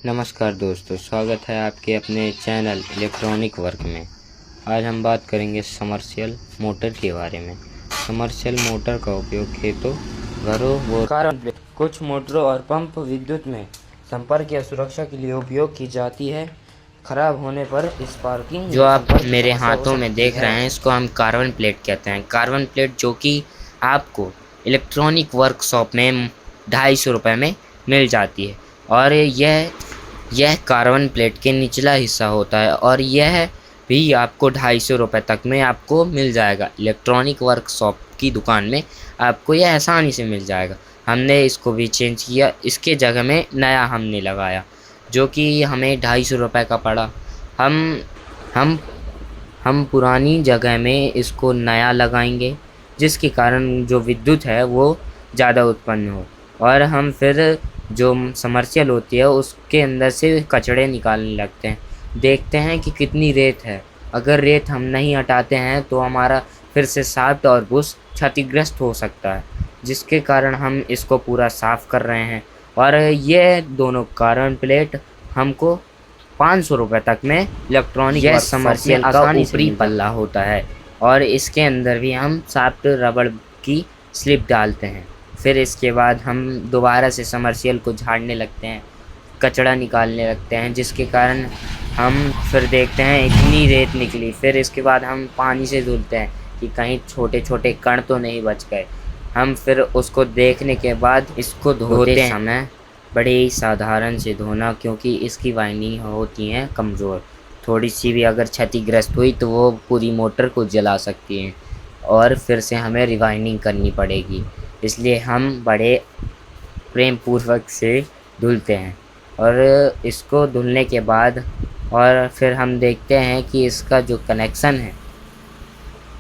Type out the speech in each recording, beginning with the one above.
नमस्कार दोस्तों, स्वागत है आपके अपने चैनल इलेक्ट्रॉनिक वर्क में। आज हम बात करेंगे समर्शियल मोटर के बारे में। समर्शियल मोटर का उपयोग खेतों, घरों व कारण कुछ मोटरों और पंप विद्युत में संपर्क या सुरक्षा के लिए उपयोग की जाती है। खराब होने पर स्पार्किंग जो आप मेरे हाथों में देख रहे हैं, इसको हम कार्बन प्लेट कहते हैं। कार्बन प्लेट जो कि आपको इलेक्ट्रॉनिक वर्कशॉप में 250 रुपये में मिल जाती है। और यह कार्बन प्लेट के निचला हिस्सा होता है और यह भी आपको 250 रुपये तक में आपको मिल जाएगा। इलेक्ट्रॉनिक वर्कशॉप की दुकान में आपको यह आसानी से मिल जाएगा। हमने इसको भी चेंज किया, इसके जगह में नया हमने लगाया जो कि हमें 250 रुपये का पड़ा। हम पुरानी जगह में इसको नया लगाएंगे जिसके कारण जो विद्युत है वो ज़्यादा उत्पन्न हो। और हम फिर जो समर्शियल होती है उसके अंदर से कचड़े निकालने लगते हैं, देखते हैं कि कितनी रेत है। अगर रेत हम नहीं हटाते हैं तो हमारा फिर से शाफ्ट और बुश क्षतिग्रस्त हो सकता है, जिसके कारण हम इसको पूरा साफ़ कर रहे हैं। और ये दोनों कार्बन प्लेट हमको 500 रुपये तक में इलेक्ट्रॉनिक वर्कशॉप समर्शियल का ऊपरी पल्ला होता है। और इसके अंदर भी हम सॉफ्ट रबड़ की स्लिप डालते हैं। फिर इसके बाद हम दोबारा से समर्शियल को झाड़ने लगते हैं, कचड़ा निकालने लगते हैं, जिसके कारण हम फिर देखते हैं इतनी रेत निकली। फिर इसके बाद हम पानी से धुलते हैं कि कहीं छोटे छोटे कण तो नहीं बच गए। हम फिर उसको देखने के बाद इसको धोते समय बड़े ही साधारण से धोना, क्योंकि इसकी वाइंडिंग होती हैं कमज़ोर। थोड़ी सी भी अगर क्षतिग्रस्त हुई तो वो पूरी मोटर को जला सकती हैं और फिर से हमें रिवाइंडिंग करनी पड़ेगी। इसलिए हम बड़े प्रेम पूर्वक से धुलते हैं। और इसको धुलने के बाद और फिर हम देखते हैं कि इसका जो कनेक्शन है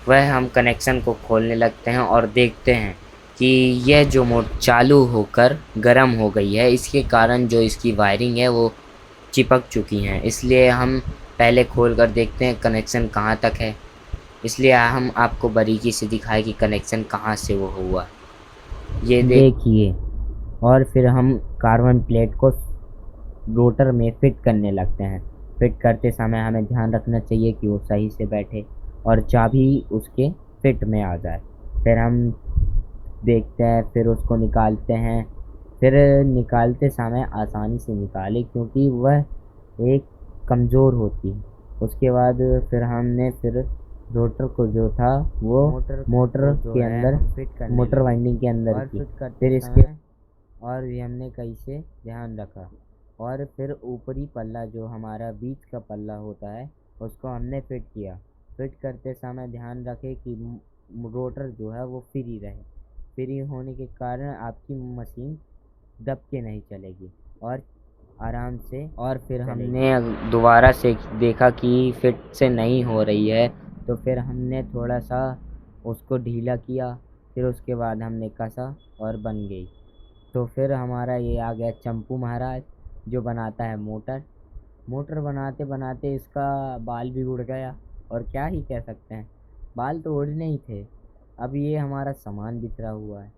वह हम कनेक्शन को खोलने लगते हैं और देखते हैं कि यह जो मोटर चालू होकर गर्म हो गई है, इसके कारण जो इसकी वायरिंग है वो चिपक चुकी हैं। इसलिए हम पहले खोल कर देखते हैं कनेक्शन कहाँ तक है। इसलिए हम आपको बारीकी से दिखाए कि कनेक्शन कहाँ से वो हुआ, ये देखिए। और फिर हम कार्बन प्लेट को रोटर में फिट करने लगते हैं। फिट करते समय हमें ध्यान रखना चाहिए कि वो सही से बैठे और चाबी उसके फिट में आ जाए। फिर हम देखते हैं, फिर उसको निकालते हैं। फिर निकालते समय आसानी से निकालें क्योंकि वह एक कमज़ोर होती है। उसके बाद फिर हमने रोटर को जो था वो मोटर के अंदर मोटर वाइंडिंग के अंदर की। फिर इसके और भी हमने कई से ध्यान रखा। और फिर ऊपरी पल्ला जो हमारा बीच का पल्ला होता है उसको हमने फिट किया। फिट करते समय ध्यान रखें कि रोटर जो है वो फ्री रहे। फ्री होने के कारण आपकी मशीन दब के नहीं चलेगी और आराम से। और फिर हमने दोबारा से देखा कि फिट से नहीं हो रही है तो फिर हमने थोड़ा सा उसको ढीला किया। फिर उसके बाद हमने कसा और बन गई। तो फिर हमारा ये आ गया चंपू महाराज जो बनाता है मोटर बनाते बनाते इसका बाल भी उड़ गया। और क्या ही कह सकते हैं, बाल तो उड़ने ही थे। अब ये हमारा सामान बिखरा हुआ है।